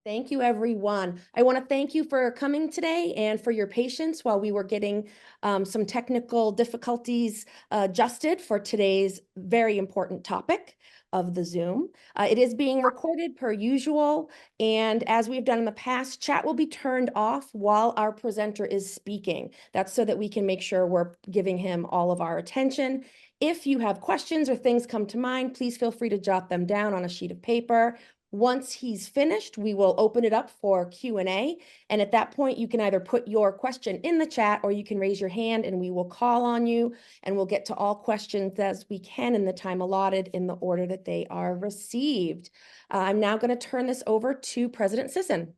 Thank you, everyone. I want to thank you for coming today and for your patience while we were getting some technical difficulties adjusted for today's very important topic of the Zoom. It is being recorded per usual, and as we've done in the past, chat will be turned off while our presenter is speaking. That's so that we can make sure we're giving him all of our attention. If you have questions or things come to mind, please feel free to jot them down on a sheet of paper. Once he's finished, we will open it up for Q&A. And at that point, you can either put your question in the chat or you can raise your hand and we will call on you and we'll get to all questions as we can in the time allotted in the order that they are received. I'm now going to turn this over to President Sisson.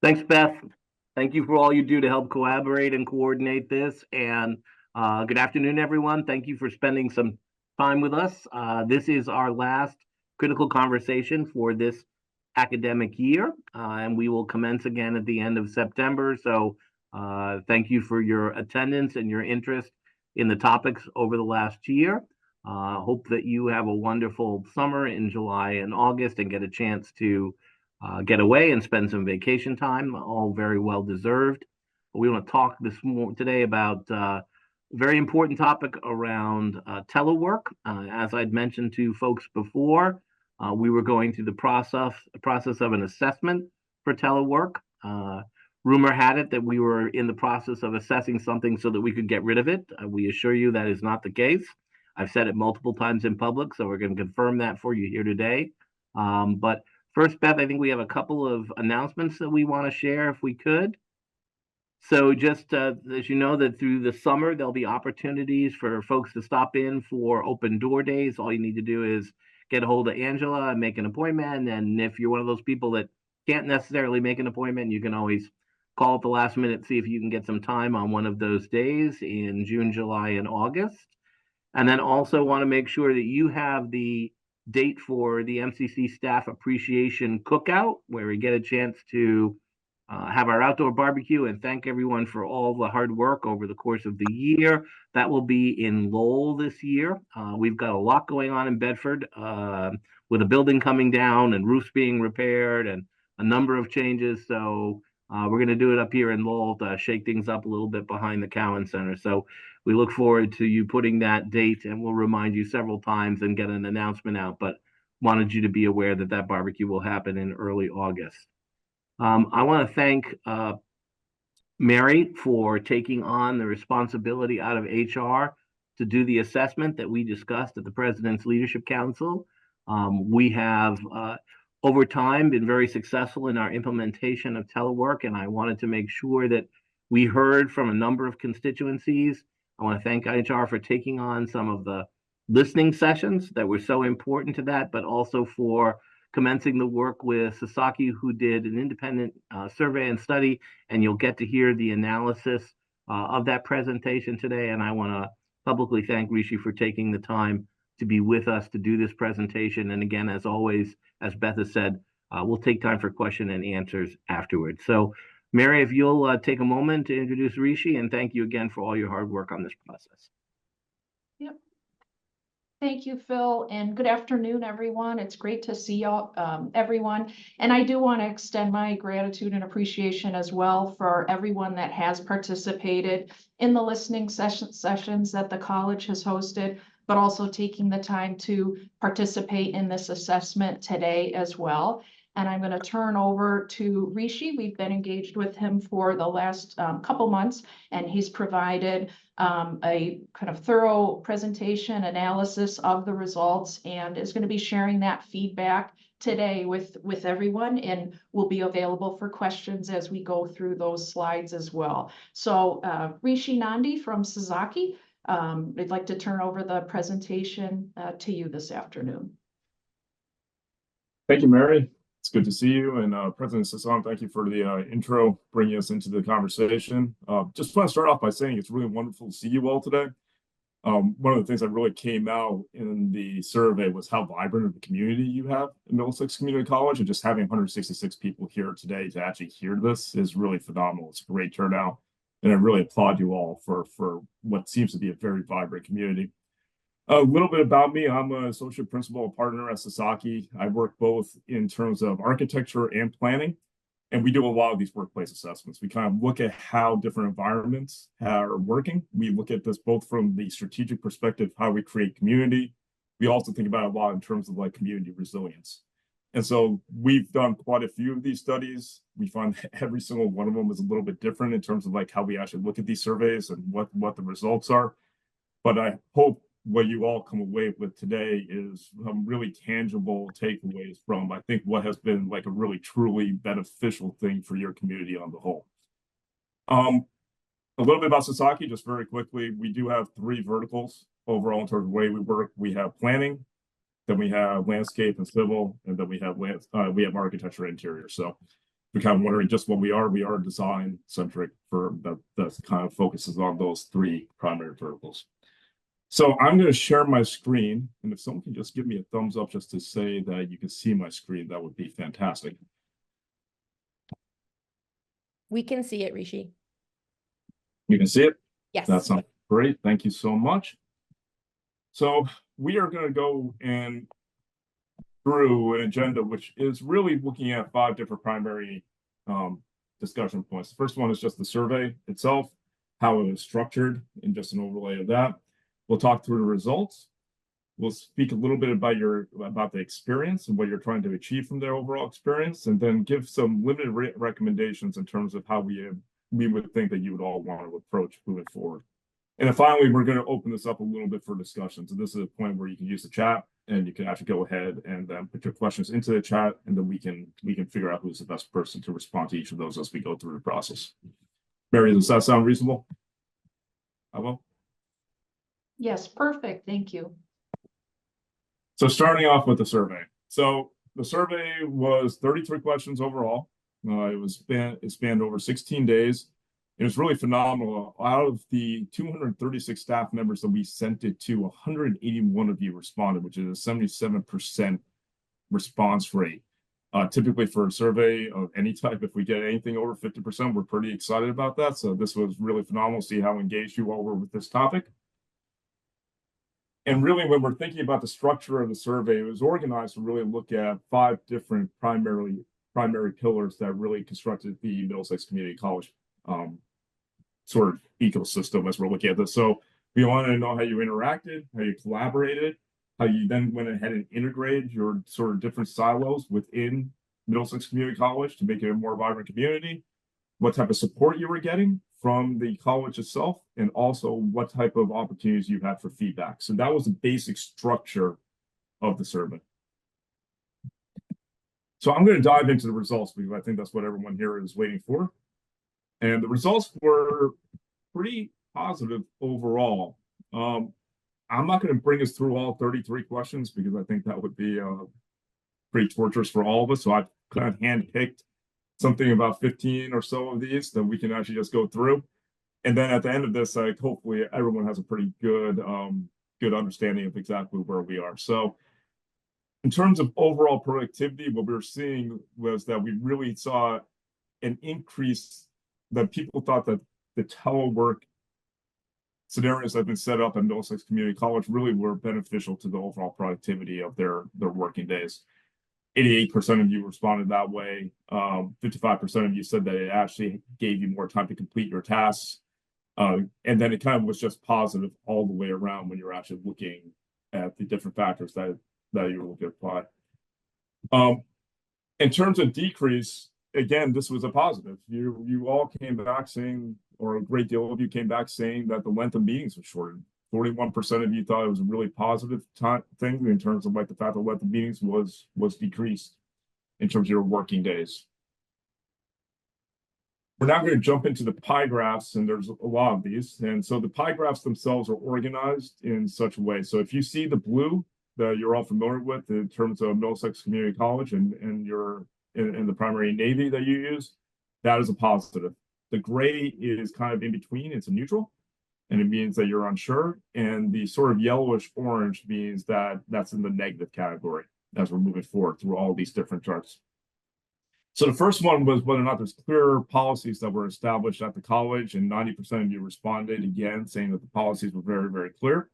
Thanks, Beth. Thank you for all you do to help collaborate and coordinate this. And good afternoon, everyone. Thank you for spending some time with us. This is our last critical conversation for this academic year, and we will commence again at the end of September. So thank you for your attendance and your interest in the topics over the last year. Hope that you have a wonderful summer in July and August and get a chance to get away and spend some vacation time, all very well deserved. We want to talk today about a very important topic around telework. As I'd mentioned to folks before, we were going through the process of an assessment for telework. Rumor had it that we were in the process of assessing something so that we could get rid of it. We assure you that is not the case. I've said it multiple times in public, so we're going to confirm that for you here today. But first, Beth, I think we have a couple of announcements that we want to share if we could. So just as you know, that through the summer, there'll be opportunities for folks to stop in for open door days. All you need to do is get a hold of Angela and make an appointment. And if you're one of those people that can't necessarily make an appointment, you can always call at the last minute, see if you can get some time on one of those days in June, July, and August. And then also want to make sure that you have the date for the MCC Staff Appreciation Cookout, where we get a chance to have our outdoor barbecue and thank everyone for all the hard work over the course of the year. That will be in Lowell this year. We've got a lot going on in Bedford with a building coming down and roofs being repaired and a number of changes. So we're going to do it up here in Lowell to shake things up a little bit behind the Cowan Center. So we look forward to you putting that date, and we'll remind you several times and get an announcement out, but wanted you to be aware that that barbecue will happen in early August. I want to thank Mary for taking on the responsibility out of HR to do the assessment that we discussed at the President's Leadership Council. We have, over time, been very successful in our implementation of telework, and I wanted to make sure that we heard from a number of constituencies. I want to thank HR for taking on some of the listening sessions that were so important to that, but also for commencing the work with Sasaki, who did an independent survey and study, and you'll get to hear the analysis of that presentation today. And I want to publicly thank Rishi for taking the time to be with us to do this presentation. And again, as always, as Beth has said, we'll take time for question and answers afterwards. So Mary, if you'll take a moment to introduce Rishi, and thank you again for all your hard work on this process. Yep. Thank you, Phil, and good afternoon, everyone. It's great to see y'all, everyone. And I do want to extend my gratitude and appreciation as well for everyone that has participated in the listening sessions that the college has hosted, but also taking the time to participate in this assessment today as well. And I'm going to turn over to Rishi. We've been engaged with him for the last couple months, and he's provided a kind of thorough presentation analysis of the results and is going to be sharing that feedback today with everyone, and will be available for questions as we go through those slides as well. So Rishi Nandi from Sasaki, I'd like to turn over the presentation to you this afternoon. Thank you, Mary. It's good to see you. And President Sisson, thank you for the intro, bringing us into the conversation. Just want to start off by saying it's really wonderful to see you all today. One of the things that really came out in the survey was how vibrant of a community you have in Middlesex Community College, and just having 166 people here today to actually hear this is really phenomenal. It's a great turnout, and I really applaud you all for what seems to be a very vibrant community. A little bit about me. I'm an associate principal partner at Sasaki. I work both in terms of architecture and planning, and we do a lot of these workplace assessments. We kind of look at how different environments are working. We look at this both from the strategic perspective, how we create community. We also think about it a lot in terms of like community resilience. And so we've done quite a few of these studies. We find that every single one of them is a little bit different in terms of like how we actually look at these surveys and what the results are. But I hope what you all come away with today is some really tangible takeaways from, I think, what has been like a really truly beneficial thing for your community on the whole. A little bit about Sasaki, just very quickly. We do have 3 verticals overall in terms of the way we work. We have planning, then we have landscape and civil, and then we have architecture and interior. So we're kind of wondering just what we are design centric for that kind of focuses on those 3 primary verticals. So I'm going to share my screen, and if someone can just give me a thumbs up just to say that you can see my screen, that would be fantastic. We can see it, Rishi. You can see it? Yes. That sounds great. Thank you so much. So we are going to go and through an agenda, which is really looking at 5 different primary discussion points. The first one is just the survey itself, how it is structured, and just an overlay of that. We'll talk through the results. We'll speak a little bit about the experience and what you're trying to achieve from their overall experience, and then give some limited recommendations in terms of how we would think that you would all want to approach moving forward. And then finally, we're going to open this up a little bit for discussion. So this is a point where you can use the chat, and you can actually go ahead and put your questions into the chat, and then we can figure out who's the best person to respond to each of those as we go through the process. Mary, does that sound reasonable? I will. Yes, perfect. Thank you. So starting off with the survey. So the survey was 33 questions overall. It spanned over 16 days. It was really phenomenal. Out of the 236 staff members that we sent it to, 181 of you responded, which is a 77% response rate. Typically for a survey of any type, if we get anything over 50%, we're pretty excited about that. So this was really phenomenal to see how engaged you all were with this topic. And really, when we're thinking about the structure of the survey, it was organized to really look at 5 different primary pillars that really constructed the Middlesex Community College sort of ecosystem as we're looking at this. So we wanted to know how you interacted, how you collaborated, how you then went ahead and integrated your sort of different silos within Middlesex Community College to make it a more vibrant community, what type of support you were getting from the college itself, and also what type of opportunities you had for feedback. So that was the basic structure of the survey. So I'm going to dive into the results because I think that's what everyone here is waiting for. And the results were pretty positive overall. I'm not going to bring us through all 33 questions because I think that would be pretty torturous for all of us. So I've kind of handpicked something about 15 or so of these that we can actually just go through. And then at the end of this, hopefully everyone has a pretty good understanding of exactly where we are. So in terms of overall productivity, what we were seeing was that we really saw an increase that people thought that the telework scenarios that have been set up at Middlesex Community College really were beneficial to the overall productivity of their working days. 88% of you responded that way. 55% of you said that it actually gave you more time to complete your tasks. And then it kind of was just positive all the way around when you're actually looking at the different factors that you were looking to apply. In terms of decrease, again, this was a positive. You all came back saying, or a great deal of you came back saying that the length of meetings was shortened. 41% of you thought it was a really positive thing in terms of like the fact that length of meetings was decreased in terms of your working days. We're now going to jump into the pie graphs, and there's a lot of these. And so the pie graphs themselves are organized in such a way. So if you see the blue that you're all familiar with in terms of Middlesex Community College and the primary navy that you use, that is a positive. The gray is kind of in between, it's a neutral, and it means that you're unsure. And the sort of yellowish orange means that that's in the negative category as we're moving forward through all these different charts. So the first one was whether or not there's clear policies that were established at the college, and 90% of you responded again saying that the policies were very, very clear.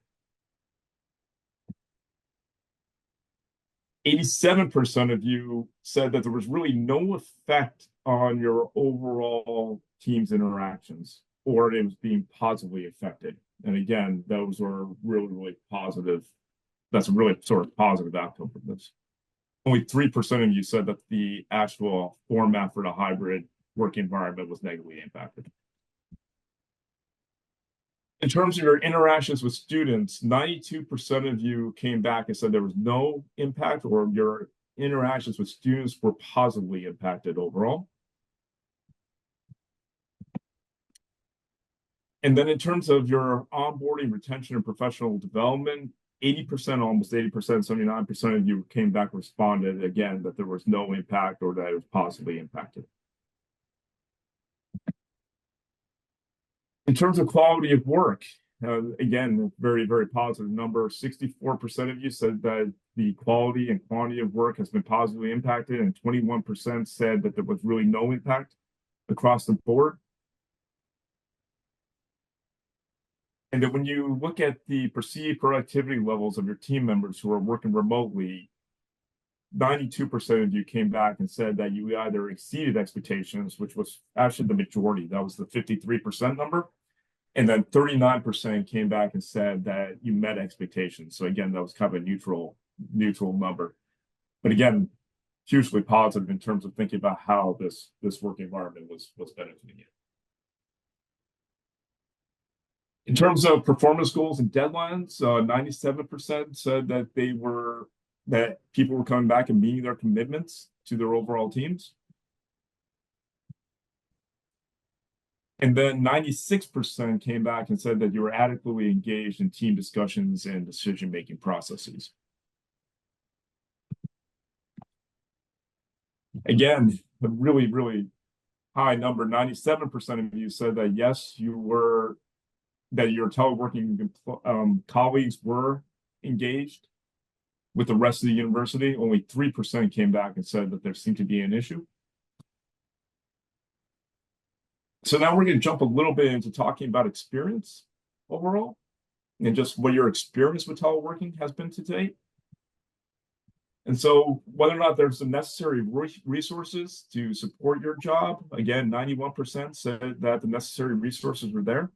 87% of you said that there was really no effect on your overall team's interactions, or it was being positively affected. And again, those were really, really positive. That's a really sort of positive outcome from this. Only 3% of you said that the actual format for the hybrid work environment was negatively impacted. In terms of your interactions with students, 92% of you came back and said there was no impact, or your interactions with students were positively impacted overall. And then in terms of your onboarding, retention, and professional development, 80%, almost 80%, 79% of you came back and responded again that there was no impact or that it was positively impacted. In terms of quality of work, again, very, very positive number. 64% of you said that the quality and quantity of work has been positively impacted, and 21% said that there was really no impact across the board. And that when you look at the perceived productivity levels of your team members who are working remotely, 92% of you came back and said that you either exceeded expectations, which was actually the majority. That was the 53% number. And then 39% came back and said that you met expectations. So again, that was kind of a neutral number. But again, hugely positive in terms of thinking about how this work environment was benefiting you. In terms of performance goals and deadlines, 97% said that people were coming back and meeting their commitments to their overall teams. And then 96% came back and said that you were adequately engaged in team discussions and decision-making processes. Again, a really, really high number. 97% of you said that yes, that your teleworking colleagues were engaged with the rest of the university. Only 3% came back and said that there seemed to be an issue. So now we're going to jump a little bit into talking about experience overall and just what your experience with teleworking has been to date. And so whether or not there's the necessary resources to support your job, again, 91% said that the necessary resources were there.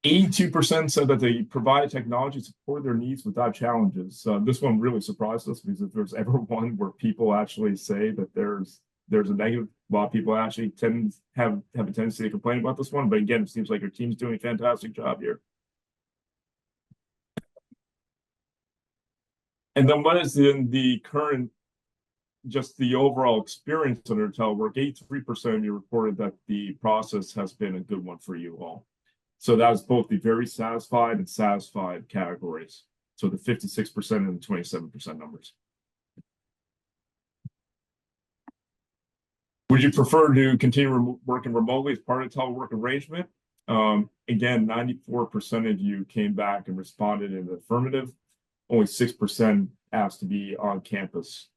82% said that they provide technology to support their needs without challenges. This one really surprised us, because if there's ever one where people actually say that there's a negative, a lot of people actually have a tendency to complain about this one. But again, it seems like your team's doing a fantastic job here. And then what is in the current, just the overall experience under telework? 83% of you reported that the process has been a good one for you all. So that was both the very satisfied and satisfied categories. So the 56% and the 27% numbers. Would you prefer to continue working remotely as part of a telework arrangement? Again, 94% of you came back and responded in the affirmative. Only 6% asked to be on campus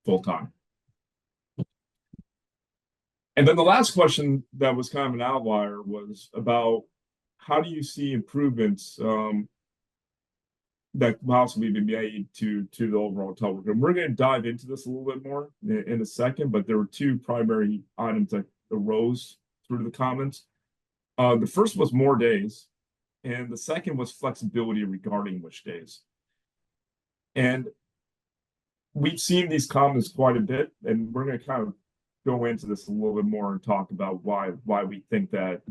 full time. And then the last question that was kind of an outlier was about how do you see improvements that possibly be made to the overall telework? And we're going to dive into this a little bit more in a second, but there were two primary items that arose through the comments. The first was more days, and the second was flexibility regarding which days. And we've seen these comments quite a bit, and we're going to kind of go into this a little bit more and talk about why we think that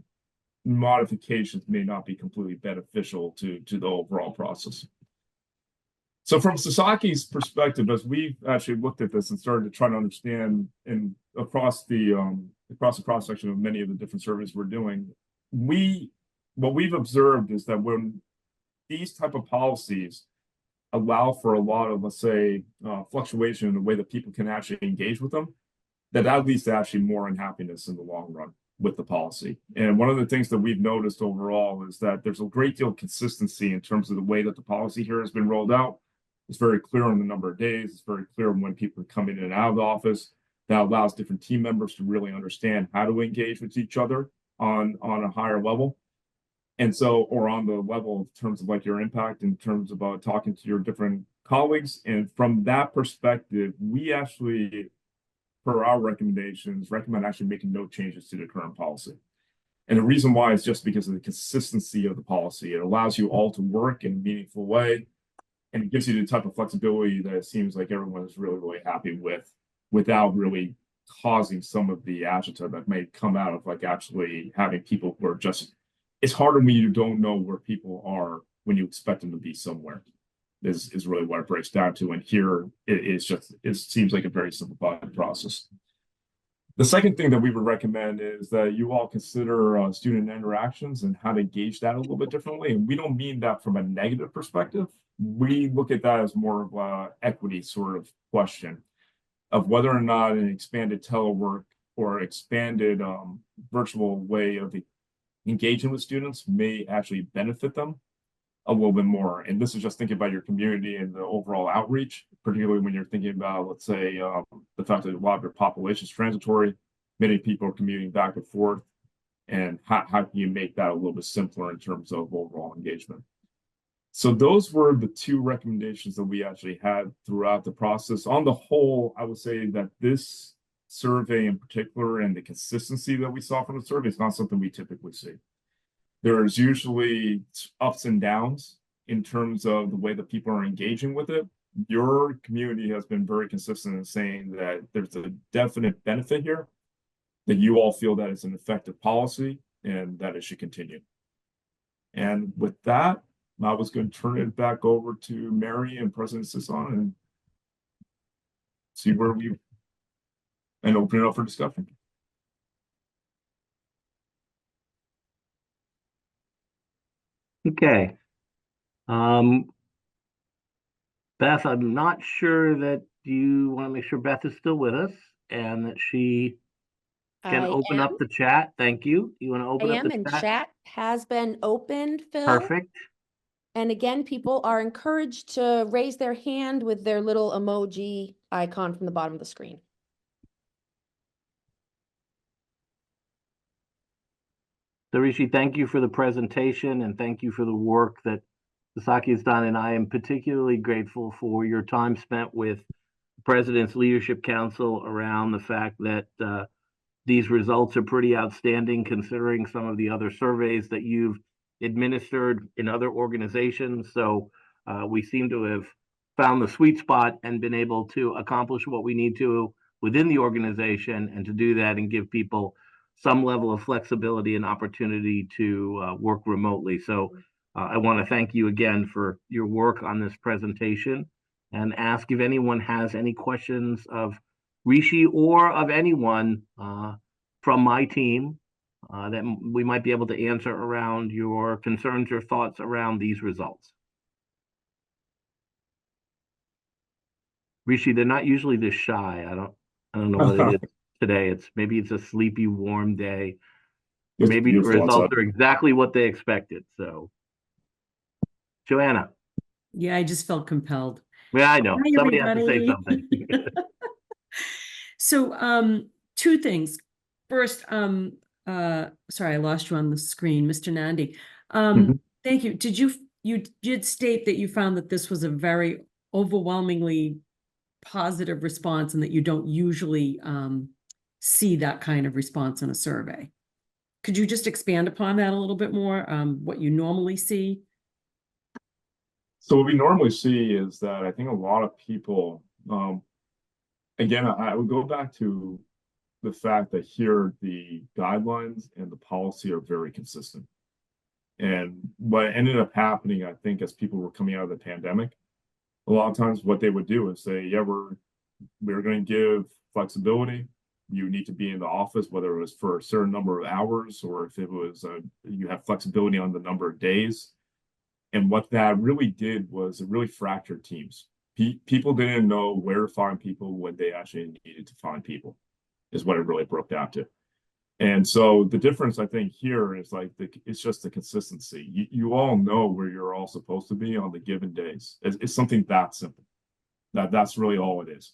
modifications may not be completely beneficial to the overall process. So from Sasaki's perspective, as we've actually looked at this and started to try to understand and across the cross-section of many of the different surveys we're doing, what we've observed is that when these type of policies allow for a lot of, let's say, fluctuation in the way that people can actually engage with them, that leads to actually more unhappiness in the long run with the policy. And one of the things that we've noticed overall is that there's a great deal of consistency in terms of the way that the policy here has been rolled out. It's very clear on the number of days. It's very clear when people are coming in and out of the office. That allows different team members to really understand how to engage with each other on a higher level. And so, or on the level in terms of like your impact in terms of talking to your different colleagues. And from that perspective, we actually, for our recommendations, recommend actually making no changes to the current policy. And the reason why is just because of the consistency of the policy. It allows you all to work in a meaningful way, and it gives you the type of flexibility that it seems like everyone is really, really happy with, without really causing some of the agita that may come out of like actually having people who are just, it's harder when you don't know where people are when you expect them to be somewhere, is really what it breaks down to. And here it seems like a very simplified process. The second thing that we would recommend is that you all consider student interactions and how to gauge that a little bit differently. And we don't mean that from a negative perspective. We look at that as more of a equity sort of question of whether or not an expanded telework or expanded virtual way of engaging with students may actually benefit them a little bit more. And this is just thinking about your community and the overall outreach, particularly when you're thinking about, let's say, the fact that a lot of your population is transitory, many people are commuting back and forth, and how can you make that a little bit simpler in terms of overall engagement? So those were the two recommendations that we actually had throughout the process. On the whole, I would say that this survey in particular and the consistency that we saw from the survey is not something we typically see. There's usually ups and downs in terms of the way that people are engaging with it. Your community has been very consistent in saying that there's a definite benefit here, that you all feel that it's an effective policy and that it should continue. And with that, I was going to turn it back over to Mary and President Sisson and see where and open it up for discussion. Okay. Beth, I'm not sure that you want to make sure Beth is still with us and that she can open up the chat. Thank you. You want to open up the and chat? chat has been opened, Phil. Perfect. And again, people are encouraged to raise their hand with their little emoji icon from the bottom of the screen. So Rishi, thank you for the presentation and thank you for the work that Sasaki has done. And I am particularly grateful for your time spent with the President's Leadership Council around the fact that these results are pretty outstanding considering some of the other surveys that you've administered in other organizations. So we seem to have found the sweet spot and been able to accomplish what we need to within the organization, and to do that and give people some level of flexibility and opportunity to work remotely. So I want to thank you again for your work on this presentation, and ask if anyone has any questions of Rishi or of anyone from my team that we might be able to answer around your concerns or thoughts around these results. Rishi, they're not usually this shy. I don't know what it is today. Maybe it's a sleepy, warm day. Maybe the results are exactly what they expected. So, Joanna. Yeah, I just felt compelled. Yeah, I know. Hi, Somebody everybody. has to say something. So, two things. First, sorry, I lost you on the screen, Mr. Nandi. Thank you. You did state that you found that this was a very overwhelmingly positive response, and that you don't usually see that kind of response in a survey. Could you just expand upon that a little bit more, what you normally see? So what we normally see is that I think a lot of people, again, I would go back to the fact that here the guidelines and the policy are very consistent. And what ended up happening, I think, as people were coming out of the pandemic, a lot of times what they would do is say, yeah, we're going to give flexibility. You need to be in the office, whether it was for a certain number of hours or if it was you have flexibility on the number of days. And what that really did was it really fractured teams. People didn't know where to find people when they actually needed to find people, is what it really broke down to. And so the difference, I think, here is like it's just the consistency. You all know where you're all supposed to be on the given days. It's something that simple. That's really all it is.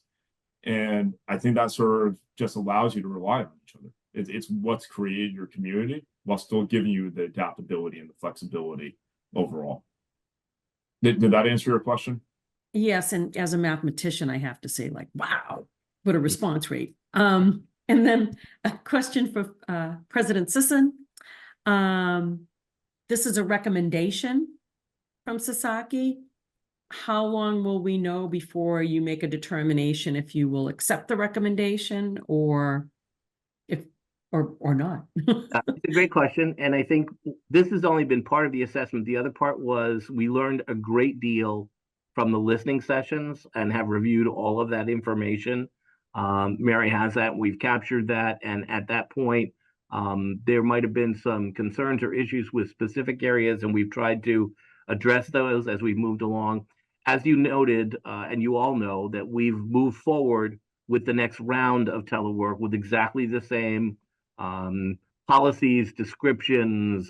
And I think that sort of just allows you to rely on each other. It's what's created your community. while still giving you the adaptability and the flexibility overall. Did that answer your question? Yes, and as a mathematician, I have to say, like, wow, what a response rate. And then a question for President Sisson. This is a recommendation from Sasaki. How long will we know before you make a determination if you will accept the recommendation or not? It's a great question, and I think this has only been part of the assessment. The other part was we learned a great deal from the listening sessions and have reviewed all of that information. Mary has that. We've captured that, and at that point, there might have been some concerns or issues with specific areas, and we've tried to address those as we've moved along. As you noted, and you all know, that we've moved forward with the next round of telework with exactly the same policies, descriptions,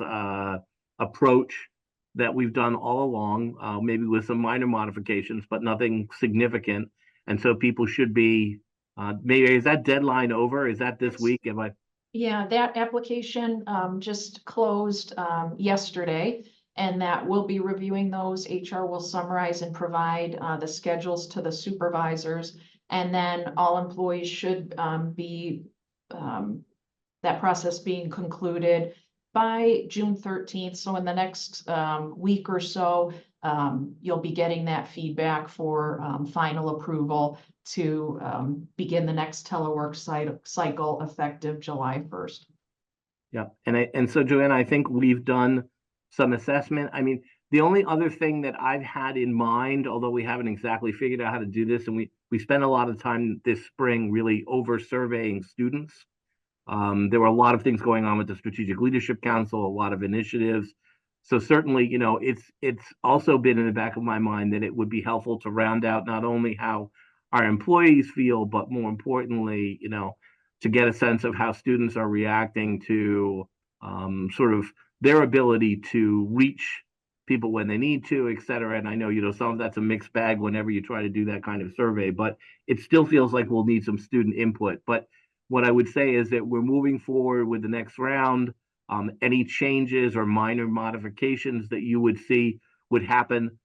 approach that we've done all along, maybe with some minor modifications, but nothing significant. And so people should be, maybe, is that deadline over? Is that this week? Am I? Yeah, that application just closed yesterday, and that we'll be reviewing those. HR will summarize and provide the schedules to the supervisors, and then all employees should be that process being concluded by June 13th. So in the next week or so, you'll be getting that feedback for final approval to begin the next telework cycle effective July 1st. Yeah, and so Joanne, I think we've done some assessment. I mean, the only other thing that I've had in mind, although we haven't exactly figured out how to do this, and we spent a lot of time this spring really over surveying students. There were a lot of things going on with the Strategic Leadership Council, a lot of initiatives. So certainly, it's also been in the back of my mind that it would be helpful to round out not only how our employees feel, but more importantly, to get a sense of how students are reacting to sort of their ability to reach people when they need to, et cetera. And I know, some of that's a mixed bag whenever you try to do that kind of survey, but it still feels like we'll need some student input. But what I would say is that we're moving forward with the next round. Any changes or minor modifications that you would see would happen,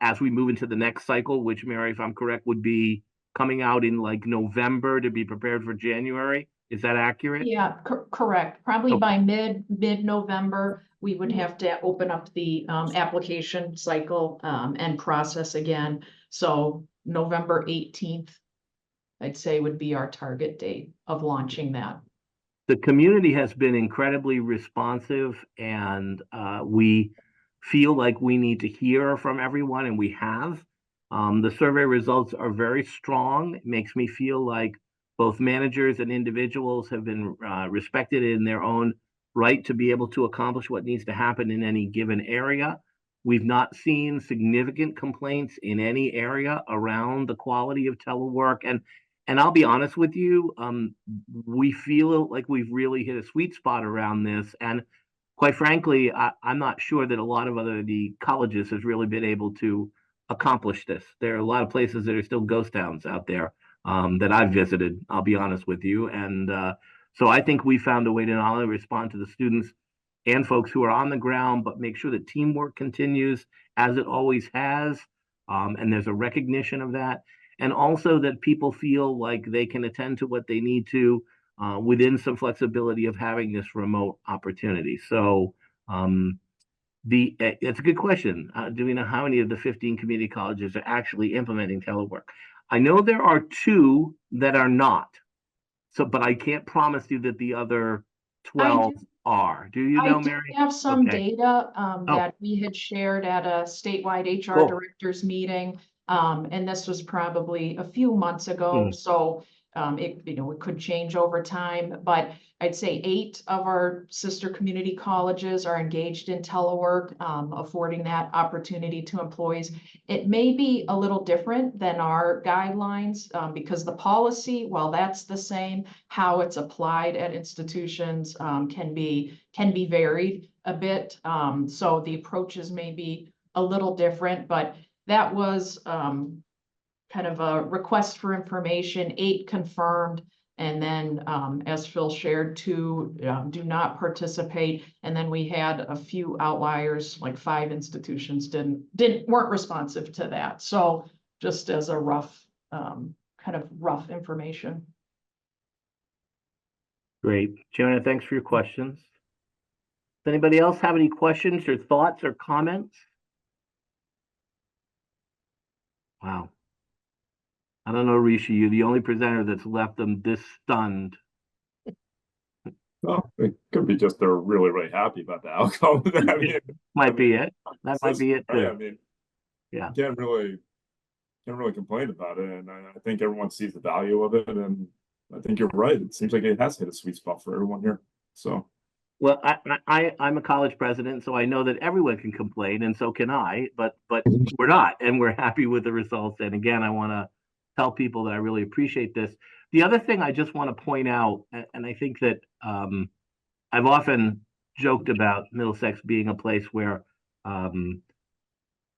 as we move into the next cycle, which, Mary, if I'm correct, would be coming out in like November to be prepared for January. Is that accurate? Yeah, correct. Probably Okay. by mid-November, we would have to open up the application cycle and process again. So November 18th, I'd say, would be our target date of launching that. The community has been incredibly responsive, and we feel like we need to hear from everyone, and we have. The survey results are very strong. It makes me feel like both managers and individuals have been respected in their own right to be able to accomplish what needs to happen in any given area. We've not seen significant complaints in any area around the quality of telework. And I'll be honest with you, we feel like we've really hit a sweet spot around this. And quite frankly, I'm not sure that a lot of the colleges has really been able to accomplish this. There are a lot of places that are still ghost towns out there that I've visited, I'll be honest with you. And so I think we found a way to not only respond to the students and folks who are on the ground, but make sure that teamwork continues as it always has. And there's a recognition of that. And also that people feel like they can attend to what they need to within some flexibility of having this remote opportunity. So it's a good question. Do we know how many of the 15 community colleges are actually implementing telework? I know there are 2 that are not. So, but I can't promise you that the other 12 are. Do you know, Mary? I have some Okay. data that we had shared at a statewide HR Cool. directors meeting. And this was probably a few months ago. So it could change over time, but I'd say 8 of our sister community colleges are engaged in telework, affording that opportunity to employees. It may be a little different than our guidelines because the policy, while that's the same, how it's applied at institutions can be varied a bit. So the approaches may be a little different, but that was kind of a request for information, 8 confirmed. And then, as Phil shared, two do not participate. And then we had a few outliers, like 5 institutions weren't responsive to that. So just as a rough, kind of rough information. Great. Joanna, thanks for your questions. Does anybody else have any questions or thoughts or comments? Wow. I don't know, Rishi, you're the only presenter that's left them this stunned. Well, it could be just they're really, really happy about the outcome. I mean, Might be it. That might be it right? I too. mean, Yeah. you can't really complain about it, and I think everyone sees the value of it, and I think you're right. It seems like it has hit a sweet spot for everyone here. So, Well, I'm a college president, so I know that everyone can complain, and so can I, but we're not, and we're happy with the results. And again, I want to tell people that I really appreciate this. The other thing I just want to point out, and I think that I've often joked about Middlesex being a place where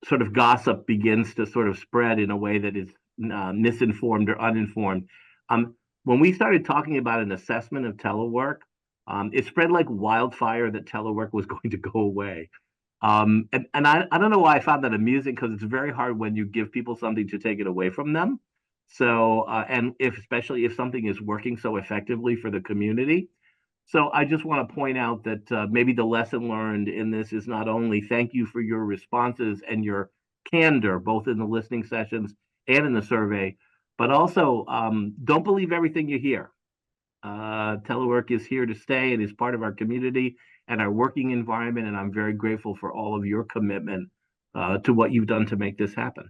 sort of gossip begins to sort of spread in a way that is misinformed or uninformed. When we started talking about an assessment of telework, it spread like wildfire that telework was going to go away. And I don't know why I found that amusing, because it's very hard when you give people something to take it away from them. So, and especially if something is working so effectively for the community. So I just want to point out that maybe the lesson learned in this is not only thank you for your responses and your candor, both in the listening sessions and in the survey, but also don't believe everything you hear. Telework is here to stay and is part of our community and our working environment, and I'm very grateful for all of your commitment to what you've done to make this happen.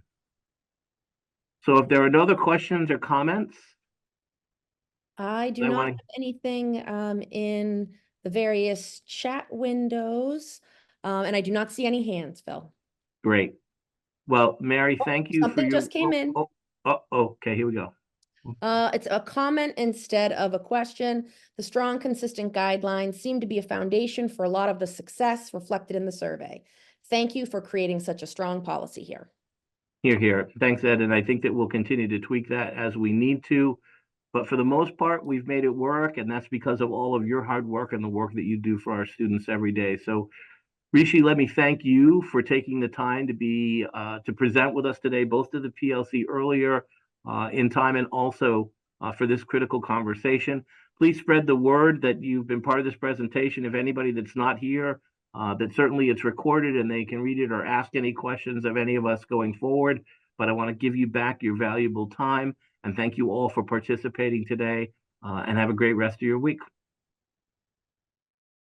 So if there are no other questions or comments, I do not have anything in the various chat windows, and I do not see any hands, Phil. great. Well, Mary, thank you for Something your. just came in. Okay, here we go. It's a comment instead of a question. The strong, consistent guidelines seem to be a foundation for a lot of the success reflected in the survey. Thank you for creating such a strong policy here. Here. Thanks, Ed. And I think that we'll continue to tweak that as we need to. But for the most part, we've made it work. And that's because of all of your hard work and the work that you do for our students every day. So, Rishi, let me thank you for taking the time to be to present with us today, both to the PLC earlier in time and also for this critical conversation. Please spread the word that you've been part of this presentation. If anybody that's not here, that certainly it's recorded and they can read it or ask any questions of any of us going forward. But I want to give you back your valuable time and thank you all for participating today and have a great rest of your week.